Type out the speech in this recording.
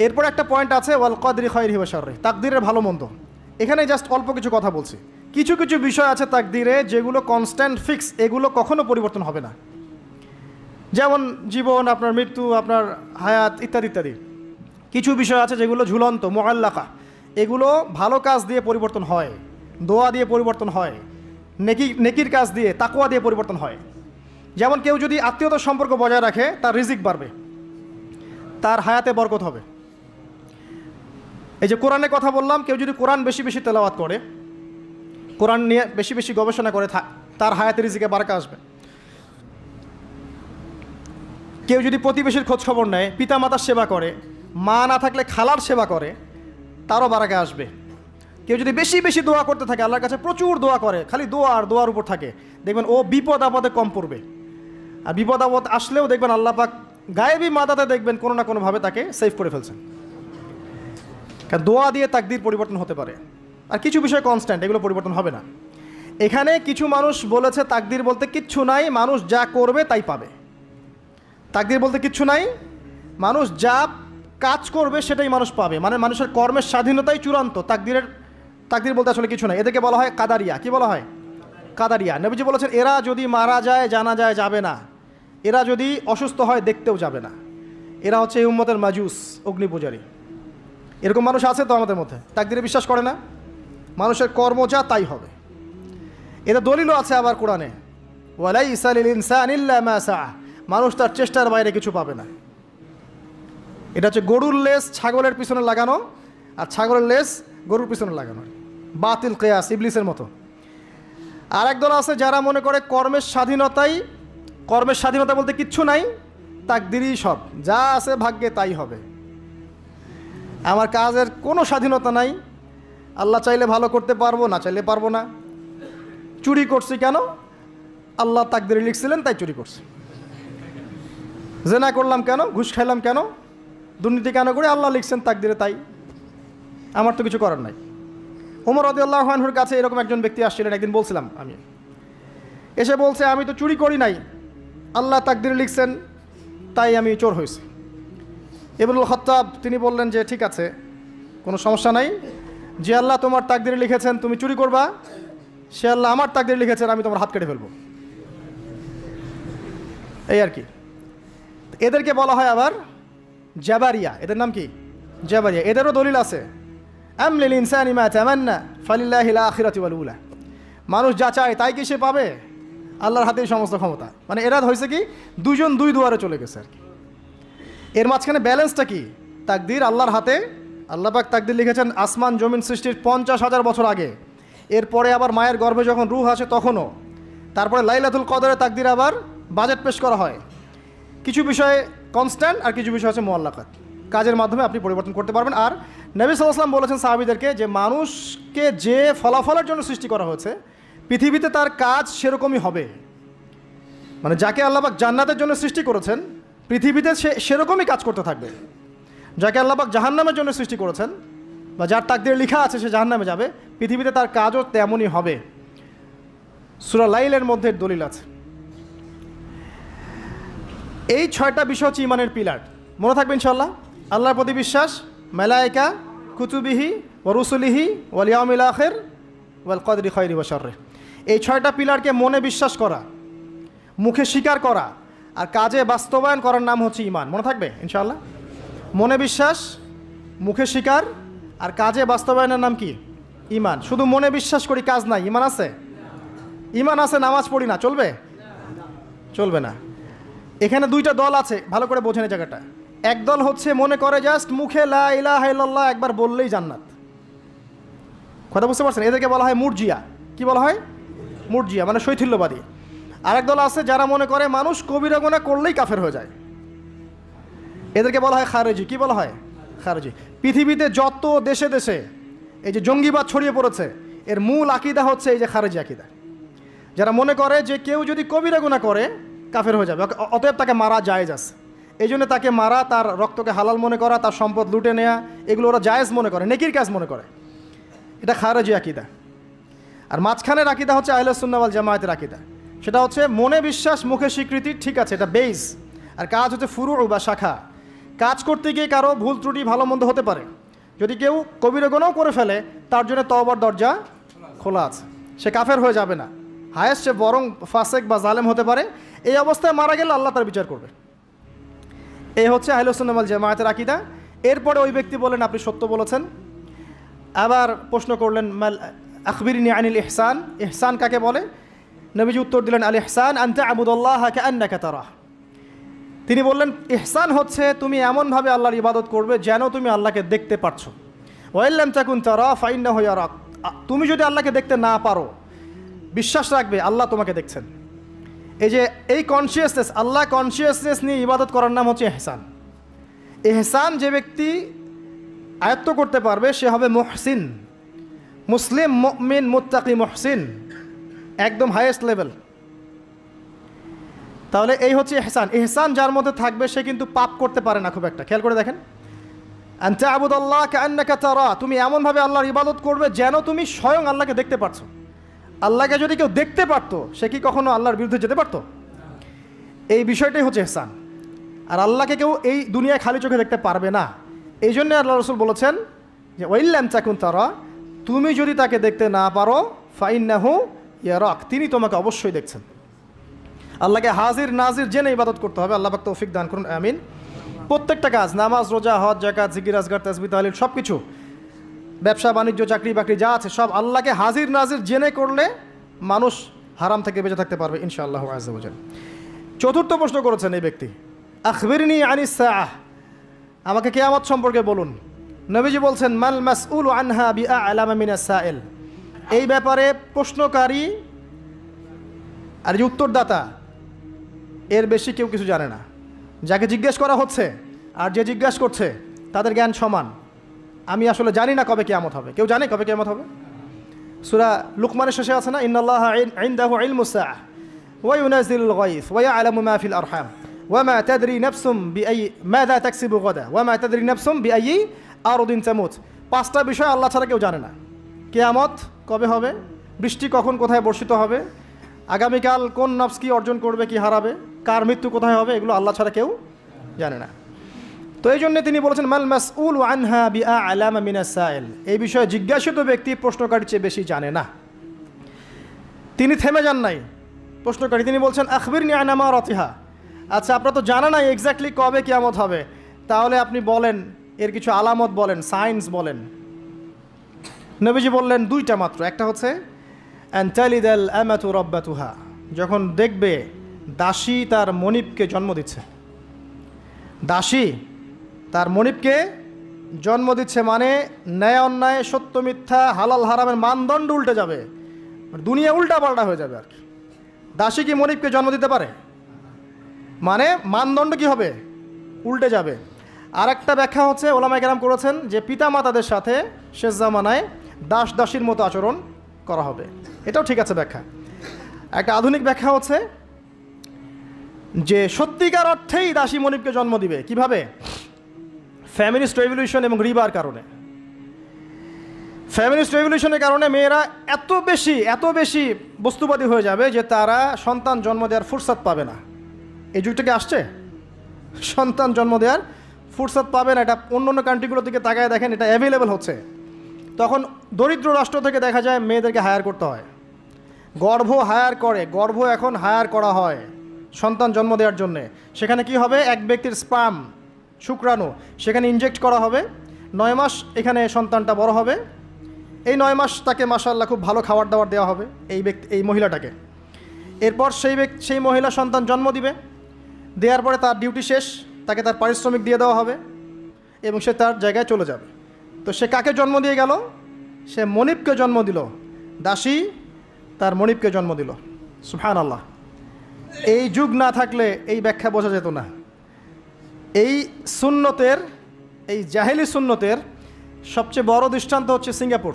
এরপর একটা পয়েন্ট আছে ওয়াল কদরি খায়রিহি ওয়া শাররিহি, তাকদীরের ভালো মন্দ। এখানে জাস্ট অল্প কিছু কথা বলছি। কিছু কিছু বিষয় আছে তাকদীরে যেগুলো কনস্ট্যান্ট ফিক্স, এগুলো কখনো পরিবর্তন হবে না। যেমন জীবন, আপনার মৃত্যু, আপনার হায়াত ইত্যাদি ইত্যাদি। কিছু বিষয় আছে যেগুলো ঝুলন্ত, মুআল্লাকা, এগুলো ভালো কাজ দিয়ে পরিবর্তন হয়, দোয়া দিয়ে পরিবর্তন হয়, নেকির কাজ দিয়ে, তাকওয়া দিয়ে পরিবর্তন হয়। যেমন কেউ যদি আত্মীয়তার সম্পর্ক বজায় রাখে, তার রিজিক বাড়বে, তার হায়াতে বরকত হবে। এই যে কোরআনের কথা বললাম, কেউ যদি কোরআন বেশি বেশি তেলাওয়াত করে, কোরআন নিয়ে বেশি বেশি গবেষণা করে, তার হায়াতে রিজিকে বারাকা আসবে। কেউ যদি প্রতিবেশীর খোঁজ খবর নেয়, পিতা মাতার সেবা করে, মা না থাকলে খালার সেবা করে, তারও বারাকা আসবে। কেউ যদি বেশি বেশি দোয়া করতে থাকে, আল্লাহর কাছে প্রচুর দোয়া করে, খালি দোয়া আর দোয়ার উপর থাকে, দেখবেন ও বিপদ আপদে কম পড়বে। আর বিপদ আপদ আসলেও দেখবেন আল্লাহ পাক গায়েবী মাদাতে দেখবেন কোনো না কোনোভাবে তাকে সেভ করে ফেলছেন। কারণ দোয়া দিয়ে তাকদীর পরিবর্তন হতে পারে। আর কিছু বিষয় কনস্ট্যান্ট, এগুলো পরিবর্তন হবে না। এখানে কিছু মানুষ বলেছে তাকদীর বলতে কিচ্ছু নাই, মানুষ যা করবে তাই পাবে। তাকদীর বলতে কিচ্ছু নাই, মানুষ যা কাজ করবে সেটাই মানুষ পাবে, মানে মানুষের কর্মের স্বাধীনতাই চূড়ান্ত। তাকদীর বলতে আসলে কিছু নাই। এদেরকে বলা হয় কাদারিয়া। কি বলা হয়? কাদারিয়া। নবীজি বলেছেন এরা যদি মারা যায় জানা যায় যাবে না, এরা যদি অসুস্থ হয় দেখতেও যাবে না, এরা হচ্ছে এই উম্মতের মাজুস, অগ্নি পূজারী। এরকম মানুষ আছে তো আমাদের মধ্যে, তাকদীরে বিশ্বাস করে না, মানুষের কর্ম যা তাই হবে। এটা দলিলও আছে আবার কোরআনে, ওয়ালাইসা লিল ইনসানি ইল্লা মা সাআ, মানুষ তার চেষ্টার বাইরে কিছু পাবে না। এটা হচ্ছে গরুর লেজ ছাগলের পিছনে লাগানো, আর ছাগলের লেজ গরুর পিছনে লাগানো, বাতিল কিয়াস, ইবলিসের মতো। আর একদল আছে যারা মনে করে কর্মের স্বাধীনতা বলতে কিচ্ছু নাই, তাকদীরই সব, যা আছে ভাগ্যে তাই হবে। আমার কাজের কোনো স্বাধীনতা নাই, আল্লাহ চাইলে ভালো করতে পারবো, না চাইলে পারবো না। চুরি করছি কেন? আল্লাহ তাকদীরে লিখছিলেন তাই চুরি করছি। জেনা করলাম কেন? ঘুষ খাইলাম কেন? দুর্নীতি কেন করে? আল্লাহ লিখছেন তাকদীরে তাই, আমার তো কিছু করার নাই। ওমর রাদিয়াল্লাহু আনহুর কাছে এরকম একজন ব্যক্তি আসছিলেন, একদিন বলছিলাম আমি, এসে বলছে আমি তো চুরি করি নাই, আল্লাহ তাকদীরে লিখছেন তাই আমি চোর হয়েছি। ইবনুল খাত্তাব তিনি বললেন যে ঠিক আছে, কোনো সমস্যা নাই, যে আল্লাহ তোমার তাকদীরে লিখেছেন তুমি চুরি করবা, সে আল্লাহ আমার তাকদীরে লিখেছেন আমি তোমার হাত কেটে ফেলবো। এই আর কি। এদেরকে বলা হয় আবার জাবারিয়া। এদের নাম কি? জাবারিয়া। এদেরও দলিল আছে, আম লিল ইনসানি মা তামান্না ফালিল্লাহিল আখিরাতু ওয়াল উলা, মানুষ যা চায় তাই কি সে পাবে? আল্লাহর হাতেই সমস্ত ক্ষমতা। মানে এরা হয়েছে কি, দুজন দুই দুয়ারে চলে গেছে আর কি। এর মাঝখানে ব্যালেন্সটা কি? তাকদীর আল্লাহর হাতে। আল্লাহ পাক তাকদীর লিখেছেন আসমান জমিন সৃষ্টির 50,000 বছর আগে, এরপরে আবার মায়ের গর্ভে যখন রূহ আসে তখনও, তারপরে লাইলাতুল কদরে তাকদীর আবার বাজেট পেশ করা হয়। কিছু বিষয়ে কনস্ট্যান্ট আর কিছু বিষয় আছে মুআল্লাকাত, কাজের মাধ্যমে আপনি পরিবর্তন করতে পারবেন। আর নবী সাল্লাল্লাহু আলাইহি ওয়াসাল্লাম বলেছেন সাহাবীদেরকে যে মানুষকে যে ফলাফলের জন্য সৃষ্টি করা হয়েছে পৃথিবীতে তার কাজ সেরকমই হবে। মানে যাকে আল্লাহ পাক জান্নাতের জন্য সৃষ্টি করেছেন পৃথিবীতে সে সেরকমই কাজ করতে থাকবে। যাকে আল্লাহ পাক জাহান্নামের জন্য সৃষ্টি করেছেন বা যার তাকদীরে লেখা আছে সে জাহান্নামে যাবে, পৃথিবীতে তার কাজও তেমনই হবে। সূরা লাইলের মধ্যে দলিল আছে। এই 6টা বিষয় হচ্ছে ইমানের পিলার, মনে থাকবে ইনশাআল্লাহ। আল্লাহর প্রতি বিশ্বাস, মালায়েকা, কুতুবিহি ওয়া রুসুলিহি ওয়াল ইয়াউমিল আখির ওয়াল কদরি খায়রি ওয়া শাররি। এই 6টা পিলারকে মনে বিশ্বাস করা, মুখে স্বীকার করা আর কাজে বাস্তবায়ন করার নাম হচ্ছে ঈমান। মনে থাকবে ইনশাআল্লাহ। মনে বিশ্বাস, মুখে স্বীকার আর কাজে বাস্তবায়নের নাম কি? ঈমান। শুধু মনে বিশ্বাস করি, কাজ নাই, ঈমান আছে? ঈমান আছে, নামাজ পড়ি না, চলবে? চলবে না। এখানে 2টা দল আছে, ভালো করে বোঝেন এই জায়গাটা। এক দল হচ্ছে মনে করে জাস্ট মুখে লা ইলাহা ইল্লাল্লাহ একবার বললেই জান্নাত। কথা বুঝতে পারছেন? এদেরকে বলা হয় মুরজিয়া। কি বলা হয়? মুরজিয়া, মানে শৈথিল্যবাদী। আরেক দল আছে যারা মনে করে মানুষ কবিরা গুনাহ করলেই কাফের হয়ে যায়, এদেরকে বলা হয় খারেজি। কি বলা হয়? খারেজি। পৃথিবীতে যত দেশে দেশে এই যে জঙ্গিবাদ ছড়িয়ে পড়েছে, এর মূল আকীদা হচ্ছে এই যে খারেজি আকীদা, যারা মনে করে যে কেউ যদি কবিরা গুনাহ করে কাফের হয়ে যাবে, অতএব তাকে মারা জায়েজ আছে। এই জন্য তাকে মারা, তার রক্তকে হালাল মনে করা, তার সম্পদ লুটে নেওয়া, এগুলো ওরা জায়েজ মনে করে, নেকির কাজ মনে করে। এটা খারেজি আকীদা। আর মাঝখানের আকীদা হচ্ছে আহলে সুন্নাহ ওয়াল জামায়াতের আকীদা। সেটা হচ্ছে মনে বিশ্বাস, মুখে স্বীকৃতি, ঠিক আছে, এটা বেস। আর কাজ হচ্ছে ফুরু বা শাখা। কাজ করতে গিয়ে কারো ভুল ত্রুটি ভালো মন্দ হতে পারে, যদি কেউ কবিরা গুনাহ করে ফেলে তার জন্য তওবার দরজা খোলা আছে, সে কাফের হয়ে যাবে না, হায়েস্ট সে বরং ফাসেক বা জালেম হতে পারে। এই অবস্থায় মারা গেলে আল্লাহ তার বিচার করবে। এই হচ্ছে আহলুস সুন্নাহ ওয়াল জামায়াতের আকীদা। এরপরে ওই ব্যক্তি বলেন আপনি সত্য বলেছেন। আবার প্রশ্ন করলেন মাল আখবিরনি আনিল ইহসান, ইহসান কাকে বলে? নবীজি উত্তর দিলেন আল ইহসান আন তা'বুদাল্লাহা কাআন্নাকা তারাহ। তিনি বললেন ইহসান হচ্ছে তুমি এমনভাবে আল্লাহর ইবাদত করবে যেন তুমি আল্লাহকে দেখতে পারছো। ওয়া ইল্লাম তাকুন তারা ফাইন্নাহু ইয়ারাক, তুমি যদি আল্লাহকে দেখতে না পারো বিশ্বাস রাখবে আল্লাহ তোমাকে দেখছেন। এই যে এই কনসিয়াসনেস, আল্লাহ কনসিয়াসনেস নিয়ে ইবাদত করার নাম হচ্ছে ইহসান। ইহসান যে ব্যক্তি আয়ত্ত করতে পারবে সে হবে মুহসিন, মুসলিম, মুমিন, মুত্তাকি, মুহসিন, একদম হাইয়েস্ট লেভেল। তাহলে এই হচ্ছে ইহসান। ইহসান যার মধ্যে থাকবে সে কিন্তু পাপ করতে পারে না খুব একটা। খেয়াল করে দেখেন, আন তা'বুদাল্লাহ কাআন্নাকা তারা, তুমি এমনভাবে আল্লাহর ইবাদত করবে যেন তুমি স্বয়ং আল্লাহকে দেখতে পারছো। আল্লাহকে যদি কেউ দেখতে পারতো সে কি কখনো আল্লাহর বিরুদ্ধে যেতে পারতো? এই বিষয়টাই হচ্ছে ইহসান। আর আল্লাহকে কেউ এই দুনিয়ায় খালি চোখে দেখতে পারবে না। এই জন্য আল্লাহ রাসূল বলেছেন যে ওয়াইল্লাম তাকুন তারা, তুমি যদি তাকে দেখতে না পারো ফাইন্নাহু ইয়ারাক, তিনি তোমাকে অবশ্যই দেখছেন। আল্লাহকে হাজির নাজির জেনে ইবাদত করতে হবে। আল্লাহ পাক তৌফিক দান করুন, আমিন। প্রত্যেকটা কাজ, নামাজ, রোজা, হজ, যাকাত, জিকির, আজকার, তাসবিহ, তাহলিল, সব কিছু, ব্যবসা বাণিজ্য, চাকরি বাকরি যা আছে সব আল্লাহকে হাজির নাজির জেনে করলে মানুষ হারাম থেকে বেঁচে থাকতে পারবে ইনশাআল্লাহ আযজা ওয়া জাল। চতুর্থ প্রশ্ন করেছেন এই ব্যক্তি, আখবিরনি আনিস সাআহ, আমাকে কিয়ামত সম্পর্কে বলুন। নবীজি বলছেন মাল মাসউলু আনহা বিআ'লামা মিনাস সাইল, এই ব্যাপারে প্রশ্নকারী আর যে উত্তরদাতা এর বেশি কেউ কিছু জানে না। যাকে জিজ্ঞেস করা হচ্ছে আর যে জিজ্ঞাসা করছে তাদের জ্ঞান সমান। আমি আসলে জানি না কবে কিয়ামত হবে। কেউ জানে কবে কিয়ামত হবে? সূরা লুকমানের শেষে আছে না, ইন্নাল্লাহা ইনদাহু ইলমুস সাআহ ওয়া ইউনাজিলুল গায়স ওয়া ইয়ালামু মা ফিল আরহাম ওয়া মা তাদরি নাফসুম বিআই মাযা তাকসিবু গাদা ওয়া মা তাদরি নাফসুম বিআই আরদিন তামুত। পাঁচটা বিষয় আল্লাহ ছাড়া কেউ জানে না। কিয়ামত কবে হবে, বৃষ্টি কখন কোথায় বর্ষিত হবে, আগামীকাল কোন নফস কি অর্জন করবে কি হারাবে, কার মৃত্যু কোথায় হবে, এগুলো আল্লাহ ছাড়া কেউ জানে না। তো এই জন্য তিনি বলেছেন মাল মাসউলু আনহা বিআ'লামা মিনাস সাইল, এই বিষয়ে জিজ্ঞাসিত ব্যক্তি প্রশ্নকারীর চেয়ে বেশি জানে না। তিনি থেমে যান নাই প্রশ্নকারী, তিনি বলছেন আখবিরনি আন আমারাতিহা, আচ্ছা আপনার তো জানা নাই এক্স্যাক্টলি কবে কিয়ামত হবে, তাহলে আপনি বলেন এর কিছু আলামত বলেন, সাইন্স বলেন। নবীজি বললেন দুইটা মাত্র। একটা হচ্ছে আন তালিদাল আমাতু রাব্বাতুহা, যখন দেখবে দাসী তার মনিবকে জন্ম দিচ্ছে। দাসী তার মনিবকে জন্ম দিচ্ছে মানে ন্যায় অন্যায়, সত্য মিথ্যা, হালাল হারামের মানদণ্ড উল্টে যাবে, দুনিয়া উল্টা পাল্টা হয়ে যাবে আর কি। দাসী কি মনিবকে জন্ম দিতে পারে? মানে মানদণ্ড কি হবে? উল্টে যাবে। আর একটা ব্যাখ্যা হচ্ছে ওলামায়ে কেরাম করেছেন যে পিতা মাতাদের সাথে শেষ জামানায় দাস দাসীর মতো আচরণ করা হবে। এটাও ঠিক আছে ব্যাখ্যা। একটা আধুনিক ব্যাখ্যা হচ্ছে যে সত্যিকার অর্থেই দাসী মনিবকে জন্ম দিবে। কিভাবে? ফ্যামিলিস্ট রেভলিউশন এবং রিবার কারণে। ফ্যামিলিস্ট রেভলিউশনের কারণে মেয়েরা এত বেশি বস্তুবাদী হয়ে যাবে যে তারা সন্তান জন্ম দেওয়ার ফুরসত পাবে না। এই যুগটাকে আসছে, সন্তান জন্ম দেওয়ার ফুরসত পাবে না। এটা অন্য কান্ট্রিগুলোর দিকে তাকায় দেখেন, এটা অ্যাভেলেবেল হচ্ছে। তখন দরিদ্র রাষ্ট্র থেকে দেখা যায় মেয়েদেরকে হায়ার করতে হয়, গর্ভ হায়ার করে, গর্ভ এখন হায়ার করা হয় সন্তান জন্ম দেওয়ার জন্যে। সেখানে কি হবে, এক ব্যক্তির স্পার্ম, শুক্রাণু সেখানে ইনজেক্ট করা হবে। 9 মাস এখানে সন্তানটা বড় হবে। এই 9 মাস তাকে মাশাআল্লাহ খুব ভালো খাবার দাবার দেওয়া হবে এই মহিলাটাকে। এরপর সেই মহিলা সন্তান জন্ম দিবে। দেওয়ার পরে তার ডিউটি শেষ, তাকে তার পারিশ্রমিক দিয়ে দেওয়া হবে এবং সে তার জায়গায় চলে যাবে। তো সে কাকে জন্ম দিয়ে গেল? সে মনিবকে জন্ম দিল। দাসী তার মনিবকে জন্ম দিল। সুবহানাল্লাহ। এই যুগ না থাকলে এই ব্যাখ্যা বোঝা যেত না। এই সুন্নতের, এই জাহেলি সুন্নতের সবচেয়ে বড় দৃষ্টান্ত হচ্ছে সিঙ্গাপুর।